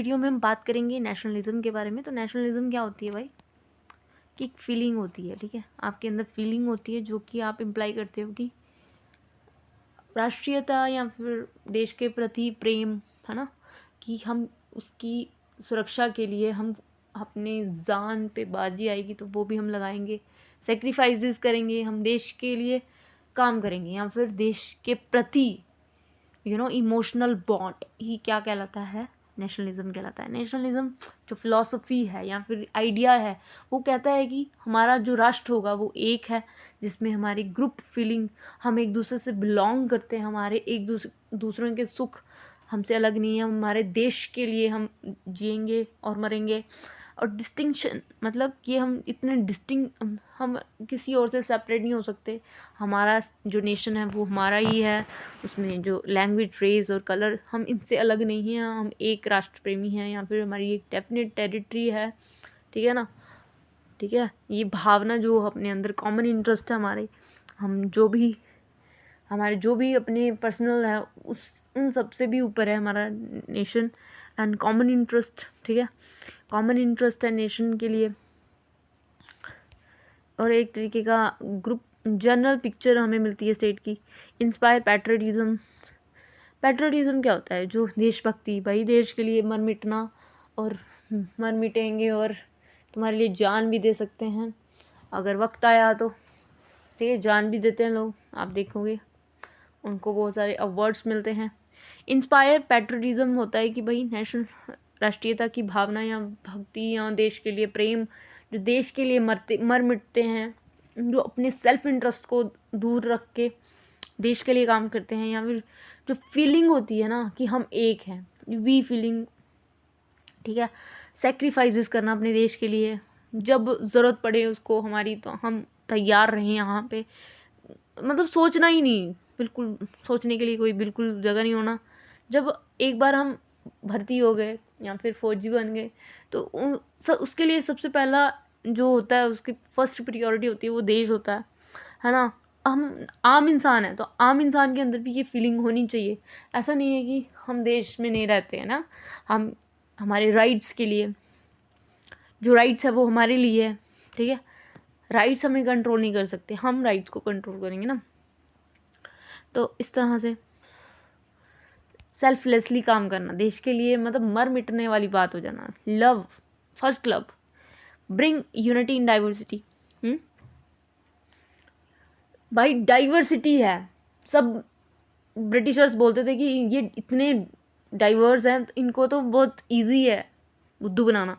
Video में हम बात करेंगे नेशनलिज्म के बारे में। तो नेशनलिज्म क्या होती है भाई? कि एक फीलिंग होती है, ठीक है, आपके अंदर फीलिंग होती है जो कि आप इम्प्लाई करते हो कि राष्ट्रीयता या फिर देश के प्रति प्रेम, है ना, कि हम उसकी सुरक्षा के लिए हम अपने जान पे बाजी आएगी तो वो भी हम लगाएंगे, सेक्रीफाइसेस करेंगे, हम देश के लिए काम करेंगे, या फिर देश के प्रति इमोशनल बॉन्ड ही क्या कहलाता है? नेशनलिज्म कहलाता है। नेशनलिज्म जो फिलॉसफी है या फिर आइडिया है, वो कहता है कि हमारा जो राष्ट्र होगा वो एक है, जिसमें हमारी ग्रुप फीलिंग, हम एक दूसरे से बिलोंग करते हैं, हमारे एक दूसरों के सुख हमसे अलग नहीं है, हमारे देश के लिए हम जिएंगे और मरेंगे। और डिस्टिंक्शन मतलब कि हम इतने हम किसी और से सेपरेट नहीं हो सकते। हमारा जो नेशन है वो हमारा ही है, उसमें जो लैंग्वेज, रेस और कलर, हम इनसे अलग नहीं हैं, हम एक राष्ट्र प्रेमी हैं, या फिर हमारी एक डेफिनेट टेरिटरी है, ठीक है ना। ठीक है, ये भावना जो अपने अंदर कॉमन इंटरेस्ट है हमारे, हमारे जो भी अपने पर्सनल है उन सब से भी ऊपर है हमारा नेशन एंड कॉमन इंटरेस्ट, ठीक है, कॉमन इंटरेस्ट है नेशन के लिए। और एक तरीके का ग्रुप जनरल पिक्चर हमें मिलती है स्टेट की। Inspire patriotism. पैट्रियटिज्म क्या होता है? जो देशभक्ति, भाई देश के लिए मर मिटना, और मर मिटेंगे और तुम्हारे लिए जान भी दे सकते हैं अगर वक्त आया तो, ठीक है, जान भी देते हैं लोग, आप देखोगे उनको बहुत सारे अवार्ड्स मिलते हैं। इंस्पायर पैट्रियटिज्म होता है कि भाई राष्ट्रीयता की भावना या भक्ति या देश के लिए प्रेम, जो देश के लिए मर मिटते हैं, जो अपने सेल्फ इंटरेस्ट को दूर रख के देश के लिए काम करते हैं, या फिर जो फीलिंग होती है ना कि हम एक हैं, वी फीलिंग, ठीक है, सेक्रीफाइसेस करना अपने देश के लिए, जब ज़रूरत पड़े उसको हमारी तो हम तैयार रहें यहाँ पे, मतलब सोचना ही नहीं, बिल्कुल सोचने के लिए कोई बिल्कुल जगह नहीं होना। जब एक बार हम भर्ती हो गए या फिर फौजी बन गए तो उसके लिए सबसे पहला जो होता है, उसकी फर्स्ट प्रायोरिटी होती है वो देश होता है ना। हम आम इंसान हैं तो आम इंसान के अंदर भी ये फीलिंग होनी चाहिए। ऐसा नहीं है कि हम देश में नहीं रहते हैं ना, हम हमारे राइट्स के लिए, जो राइट्स है वो हमारे लिए है, ठीक है, राइट्स हमें कंट्रोल नहीं कर सकते, हम राइट्स को कंट्रोल करेंगे ना। तो इस तरह से सेल्फलेसली काम करना देश के लिए, मतलब मर मिटने वाली बात हो जाना। Love, first love, bring unity in diversity. भाई डाइवर्सिटी है, सब ब्रिटिशर्स बोलते थे कि ये इतने डाइवर्स हैं तो इनको तो बहुत इजी है बुद्धू बनाना,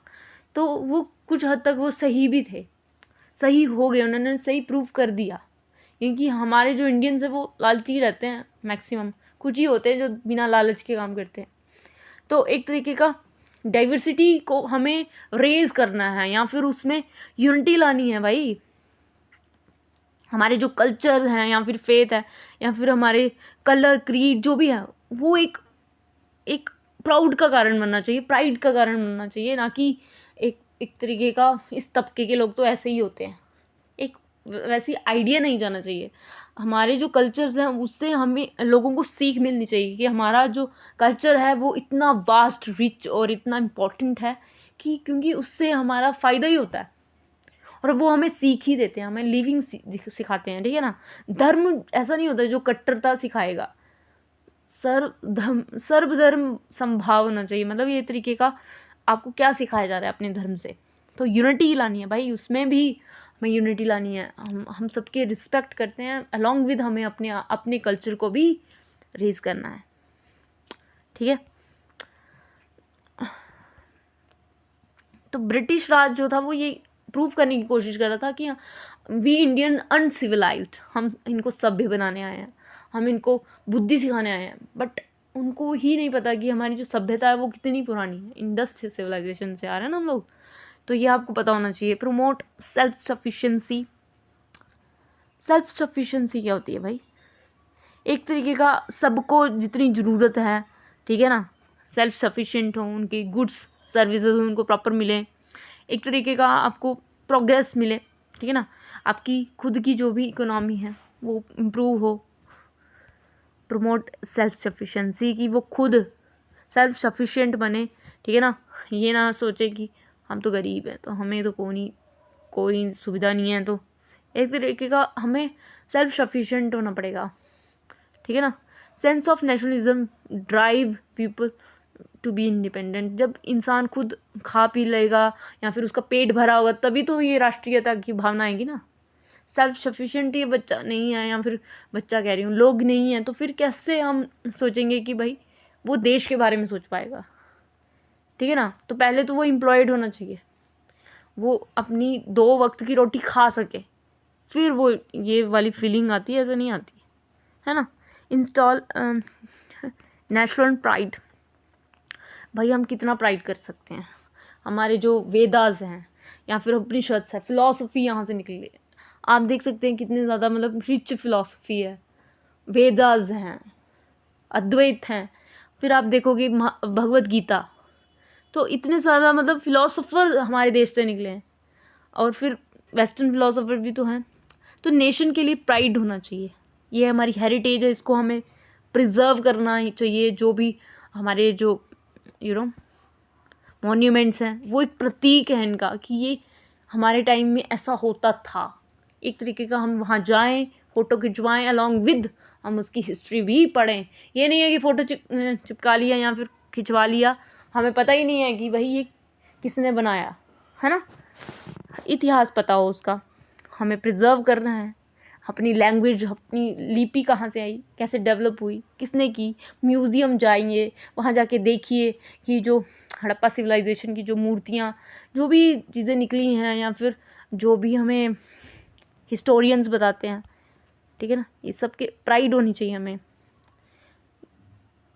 तो वो कुछ हद तक वो सही भी थे, सही हो गए, उन्होंने सही प्रूव कर दिया। क्योंकि हमारे जो इंडियंस हैं वो लालची रहते हैं, मैक्सिमम कुछ ही होते हैं जो बिना लालच के काम करते हैं। तो एक तरीके का डाइवर्सिटी को हमें रेज करना है या फिर उसमें यूनिटी लानी है भाई। हमारे जो कल्चर हैं या फिर फेथ है या फिर हमारे कलर, क्रीड जो भी है, वो एक प्राउड का कारण बनना चाहिए, प्राइड का कारण बनना चाहिए, ना कि एक तरीके का इस तबके के लोग तो ऐसे ही होते हैं, एक वैसी आइडिया नहीं जाना चाहिए। हमारे जो कल्चर्स हैं उससे हमें लोगों को सीख मिलनी चाहिए कि हमारा जो कल्चर है वो इतना वास्ट, रिच और इतना इम्पोर्टेंट है कि क्योंकि उससे हमारा फ़ायदा ही होता है, और वो हमें सीख ही देते हैं, हमें लिविंग सिखाते हैं, ठीक है ना। धर्म ऐसा नहीं होता जो कट्टरता सिखाएगा, सर्वधर्म संभाव होना चाहिए, मतलब ये तरीके का आपको क्या सिखाया जा रहा है अपने धर्म से। तो यूनिटी लानी है भाई, उसमें भी हमें यूनिटी लानी है, हम सबके रिस्पेक्ट करते हैं, अलॉन्ग विद हमें अपने कल्चर को भी रेज करना है, ठीक है। तो ब्रिटिश राज जो था वो ये प्रूव करने की कोशिश कर रहा था कि वी इंडियन अनसिविलाइज्ड, हम इनको सभ्य बनाने आए हैं, हम इनको बुद्धि सिखाने आए हैं, बट उनको ही नहीं पता कि हमारी जो सभ्यता है वो कितनी पुरानी है, इंडस सिविलाइजेशन से आ रहे हैं ना हम लोग। तो ये आपको पता होना चाहिए। Promote self sufficiency. Self sufficiency क्या होती है भाई? एक तरीके का सबको जितनी ज़रूरत है, ठीक है ना, सेल्फ सफिशिएंट हो, उनकी गुड्स सर्विसेज उनको प्रॉपर मिले, एक तरीके का आपको प्रोग्रेस मिले, ठीक है ना, आपकी खुद की जो भी इकोनॉमी है वो इम्प्रूव हो। प्रमोट सेल्फ सफिशिएंसी, कि वो खुद सेल्फ सफिशिएंट बने, ठीक है ना। ये ना सोचे कि हम तो गरीब हैं तो हमें तो कोई सुविधा नहीं है, तो एक तरीके का हमें सेल्फ सफिशिएंट होना पड़ेगा, ठीक है ना। Sense of nationalism drive people to be independent. जब इंसान खुद खा पी लेगा या फिर उसका पेट भरा होगा तभी तो ये राष्ट्रीयता की भावना आएगी ना। सेल्फ सफिशिएंट ये बच्चा नहीं है, या फिर बच्चा कह रही हूँ, लोग नहीं हैं, तो फिर कैसे हम सोचेंगे कि भाई वो देश के बारे में सोच पाएगा, ठीक है ना। तो पहले तो वो एम्प्लॉयड होना चाहिए, वो अपनी 2 वक्त की रोटी खा सके, फिर वो ये वाली फीलिंग आती है, ऐसा नहीं आती है ना। Install national pride. भाई हम कितना प्राइड कर सकते हैं, हमारे जो वेदास हैं या फिर उपनिषद्स है, फिलॉसफी यहाँ से निकली है। आप देख सकते हैं कितने ज़्यादा मतलब रिच फिलॉसफी है, वेदास हैं, अद्वैत हैं, फिर आप देखोगे भगवत गीता, तो इतने ज़्यादा मतलब फिलोसोफर हमारे देश से निकले हैं, और फिर वेस्टर्न फिलोसोफर भी तो हैं। तो नेशन के लिए प्राइड होना चाहिए, ये हमारी हेरिटेज है, इसको हमें प्रिजर्व करना ही चाहिए। जो भी हमारे जो मॉन्यूमेंट्स हैं वो एक प्रतीक है इनका कि ये हमारे टाइम में ऐसा होता था। एक तरीके का हम वहाँ जाएं, फ़ोटो खिंचवाएं, अलॉन्ग विद हम उसकी हिस्ट्री भी पढ़ें। ये नहीं है कि फ़ोटो चिपका लिया या फिर खिंचवा लिया, हमें पता ही नहीं है कि भाई ये किसने बनाया है ना। इतिहास पता हो उसका, हमें प्रिजर्व करना है। अपनी लैंग्वेज, अपनी लिपि कहाँ से आई, कैसे डेवलप हुई, किसने की। म्यूज़ियम जाइए, वहाँ जाके देखिए कि जो हड़प्पा सिविलाइजेशन की जो मूर्तियाँ, जो भी चीज़ें निकली हैं, या फिर जो भी हमें हिस्टोरियंस बताते हैं, ठीक है ना, ये सब के प्राइड होनी चाहिए हमें।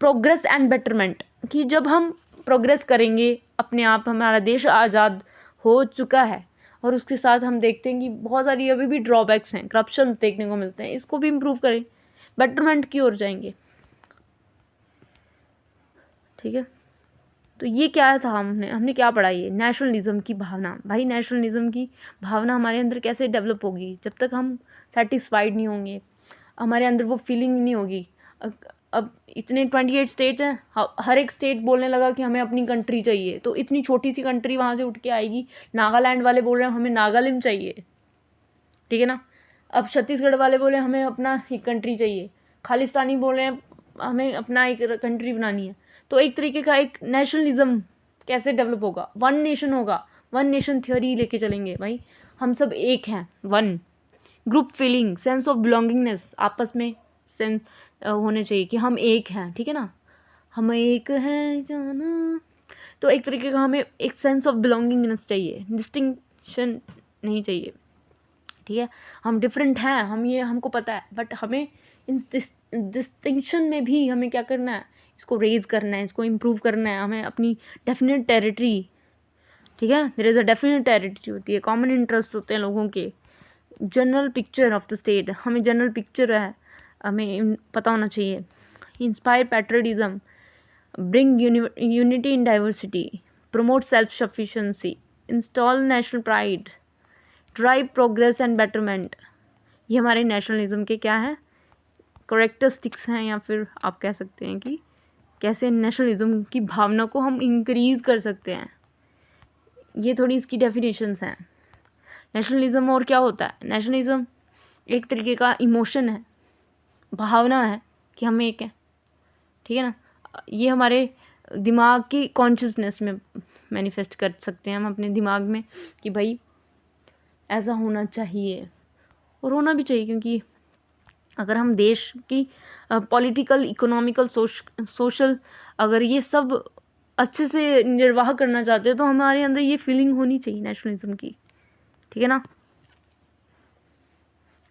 प्रोग्रेस एंड बेटरमेंट, कि जब हम प्रोग्रेस करेंगे अपने आप, हमारा देश आज़ाद हो चुका है और उसके साथ हम देखते हैं कि बहुत सारी अभी भी ड्रॉबैक्स हैं, करप्शन देखने को मिलते हैं, इसको भी इम्प्रूव करें, बेटरमेंट की ओर जाएंगे, ठीक है। तो ये क्या था, हमने क्या पढ़ा, ये नेशनलिज्म की भावना। भाई नेशनलिज्म की भावना हमारे अंदर कैसे डेवलप होगी, जब तक हम सेटिस्फाइड नहीं होंगे, हमारे अंदर वो फीलिंग नहीं होगी। अब इतने 28 स्टेट हैं, हर एक स्टेट बोलने लगा कि हमें अपनी कंट्री चाहिए, तो इतनी छोटी सी कंट्री वहाँ से उठ के आएगी। नागालैंड वाले बोल रहे हैं हमें नागालैंड चाहिए, ठीक है ना। अब छत्तीसगढ़ वाले बोले हमें अपना एक कंट्री चाहिए, खालिस्तानी बोल रहे हैं हमें अपना एक कंट्री बनानी है। तो एक तरीके का एक नेशनलिज्म कैसे डेवलप होगा, वन नेशन होगा, वन नेशन थ्योरी लेके चलेंगे। भाई हम सब एक हैं, one group feeling, sense of belongingness, आपस में सेंस होने चाहिए कि हम एक हैं, ठीक है ना, हम एक हैं जाना। तो एक तरीके का हमें एक सेंस ऑफ बिलोंगिंगनेस चाहिए, डिस्टिंक्शन नहीं चाहिए, ठीक है। हम डिफरेंट हैं, हमको पता है, बट हमें इस डिस्टिंक्शन में भी हमें क्या करना है, इसको रेज करना है, इसको इम्प्रूव करना है। हमें अपनी डेफिनेट टेरिटरी, ठीक है, there is a definite territory होती है, कॉमन इंटरेस्ट होते हैं लोगों के। General picture of the state, हमें जनरल पिक्चर है हमें पता होना चाहिए। Inspire patriotism, bring unity in diversity, promote self sufficiency, install national pride, drive progress and betterment. ये हमारे नेशनलिज्म के क्या हैं, करेक्टरिस्टिक्स हैं, या फिर आप कह सकते हैं कि कैसे नेशनलिज्म की भावना को हम इंक्रीज़ कर सकते हैं। ये थोड़ी इसकी डेफिनेशंस हैं। नेशनलिज्म और क्या होता है, नेशनलिज्म एक तरीके का इमोशन है, भावना है कि हम एक हैं, ठीक है ना। ये हमारे दिमाग की कॉन्शियसनेस में मैनिफेस्ट कर सकते हैं हम अपने दिमाग में कि भाई ऐसा होना चाहिए, और होना भी चाहिए, क्योंकि अगर हम देश की पॉलिटिकल, इकोनॉमिकल, सोशल अगर ये सब अच्छे से निर्वाह करना चाहते हैं तो हमारे अंदर ये फीलिंग होनी चाहिए नेशनलिज्म की, ठीक है ना।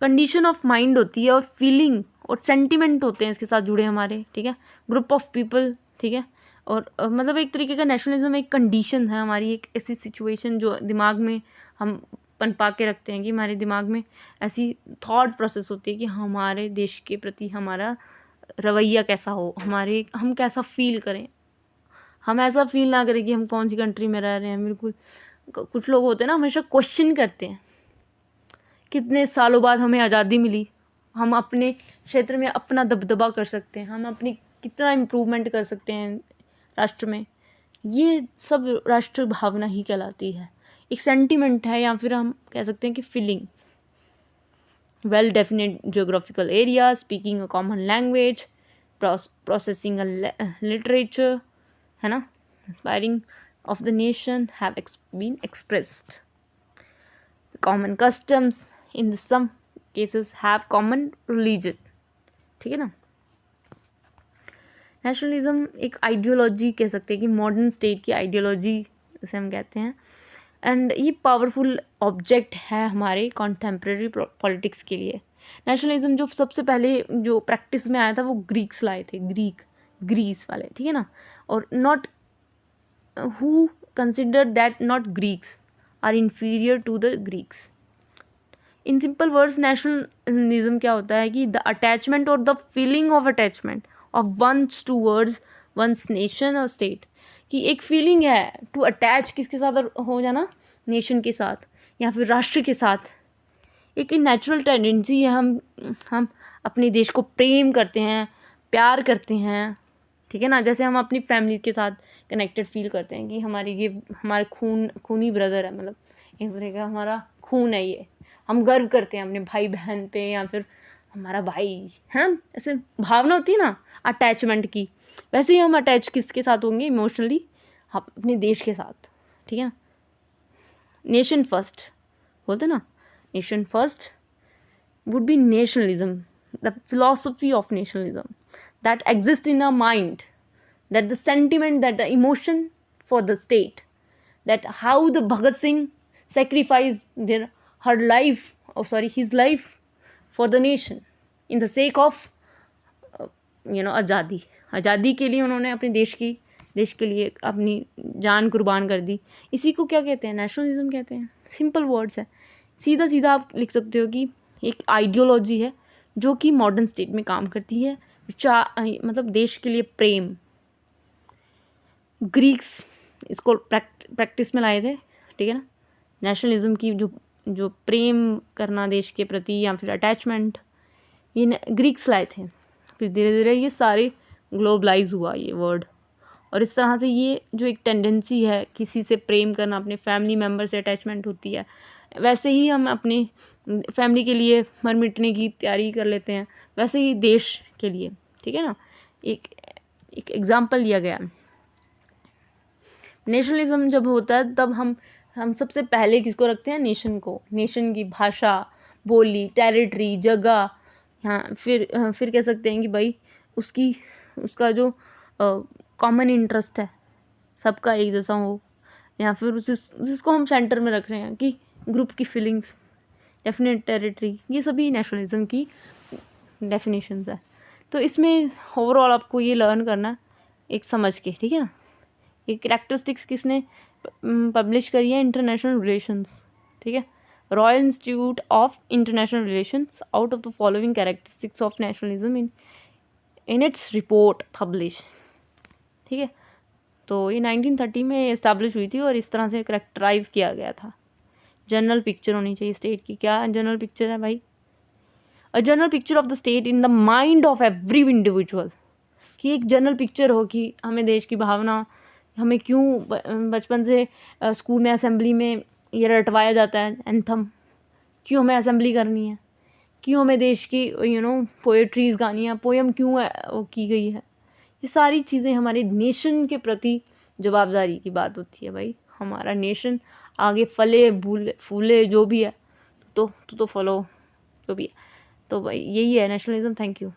कंडीशन ऑफ माइंड होती है, और फीलिंग और सेंटिमेंट होते हैं इसके साथ जुड़े हमारे, ठीक है। ग्रुप ऑफ पीपल, ठीक है। और मतलब एक तरीके का नेशनलिज्म एक कंडीशन है हमारी, एक ऐसी सिचुएशन जो दिमाग में हम पनपा के रखते हैं, कि हमारे दिमाग में ऐसी थॉट प्रोसेस होती है कि हमारे देश के प्रति हमारा रवैया कैसा हो, हम कैसा फील करें, हम ऐसा फील ना करें कि हम कौन सी कंट्री में रह रहे हैं। बिल्कुल, कुछ लोग होते हैं ना, हमेशा क्वेश्चन करते हैं, कितने सालों बाद हमें आज़ादी मिली, हम अपने क्षेत्र में अपना दबदबा कर सकते हैं, हम अपनी कितना इम्प्रूवमेंट कर सकते हैं राष्ट्र में, ये सब राष्ट्र भावना ही कहलाती है, एक सेंटिमेंट है, या फिर हम कह सकते हैं कि feeling. Well definite geographical area, speaking a common language, processing a literature, है ना, inspiring of the nation have been expressed. Common customs, in some cases have common religion, ठीक है ना। नेशनलिज्म एक आइडियोलॉजी कह सकते हैं कि मॉडर्न स्टेट की आइडियोलॉजी उसे हम कहते हैं, एंड ये पावरफुल ऑब्जेक्ट है हमारे कॉन्टेम्प्रेरी पॉलिटिक्स के लिए। नेशनलिज्म जो सबसे पहले जो प्रैक्टिस में आया था वो ग्रीक्स लाए थे, ग्रीस वाले, ठीक है ना। और not who consider that not Greeks are inferior to the Greeks. In simple words nationalism क्या होता है कि द अटैचमेंट और the feeling of attachment of one's towards one's nation और स्टेट, कि एक फीलिंग है टू अटैच किसके साथ हो जाना, नेशन के साथ या फिर राष्ट्र के साथ। एक नेचुरल टेंडेंसी है, हम अपने देश को प्रेम करते हैं, प्यार करते हैं, ठीक है ना। जैसे हम अपनी फैमिली के साथ कनेक्टेड फील करते हैं कि ये हमारे खूनी ब्रदर है, मतलब एक तरह का हमारा खून है ये, हम गर्व करते हैं अपने भाई बहन पे, या फिर हमारा भाई है ना, ऐसे भावना होती है ना अटैचमेंट की। वैसे ही हम अटैच किसके साथ होंगे इमोशनली, अपने देश के साथ, ठीक है ना। नेशन फर्स्ट बोलते ना, nation first would be nationalism, the philosophy of nationalism that exist in our mind, that the sentiment, that the emotion for the state, that how the Bhagat Singh sacrificed her life, his life for the nation in the sake of आज़ादी के लिए उन्होंने अपने देश के लिए अपनी जान कुर्बान कर दी। इसी को क्या कहते हैं, नेशनलिज्म कहते हैं। सिंपल वर्ड्स है, सीधा सीधा आप लिख सकते हो कि एक आइडियोलॉजी है जो कि मॉडर्न स्टेट में काम करती है, मतलब देश के लिए प्रेम। ग्रीक्स इसको प्रैक्टिस में लाए थे, ठीक है ना, नेशनलिज्म की जो प्रेम करना देश के प्रति या फिर अटैचमेंट, ये ग्रीक्स लाए थे। फिर धीरे धीरे ये सारे ग्लोबलाइज हुआ ये वर्ड, और इस तरह से ये जो एक टेंडेंसी है किसी से प्रेम करना, अपने फैमिली मेम्बर से अटैचमेंट होती है, वैसे ही हम अपने फैमिली के लिए मर मिटने की तैयारी कर लेते हैं, वैसे ही देश के लिए, ठीक है ना। एक एग्जाम्पल लिया गया। नेशनलिज्म जब होता है तब हम सबसे पहले किसको रखते हैं, नेशन को, नेशन की भाषा, बोली, टेरिटरी, जगह, हाँ, फिर कह सकते हैं कि भाई उसका जो कॉमन इंटरेस्ट है सबका एक जैसा हो, या फिर जिसको हम सेंटर में रख रहे हैं कि ग्रुप की फीलिंग्स, डेफिनेट टेरिटरी, ये सभी नेशनलिज्म की डेफिनेशंस है। तो इसमें ओवरऑल आपको ये लर्न करना है एक समझ के, ठीक है ना। ये कैरेक्टरिस्टिक्स किसने पब्लिश करी है, इंटरनेशनल रिलेशंस, ठीक है, royal institute of international relations, out of the following characteristics of nationalism in its report publish, ठीक है। तो ये 1930 में इस्टेब्लिश हुई थी और इस तरह से करेक्टराइज किया गया था। जनरल पिक्चर होनी चाहिए स्टेट की। क्या जनरल पिक्चर है भाई, a general picture of the state in the mind of every individual, कि एक जनरल पिक्चर हो कि हमें देश की भावना, हमें क्यों बचपन से स्कूल में असेंबली में ये रटवाया जाता है एंथम, क्यों हमें असेंबली करनी है, क्यों हमें देश की पोएट्रीज गानी है, पोएम क्यों वो की गई है। ये सारी चीज़ें हमारे नेशन के प्रति जवाबदारी की बात होती है भाई। हमारा नेशन आगे फले फूले जो भी है तो फॉलो जो भी है। तो भाई यही है नेशनलिज्म। Thank you.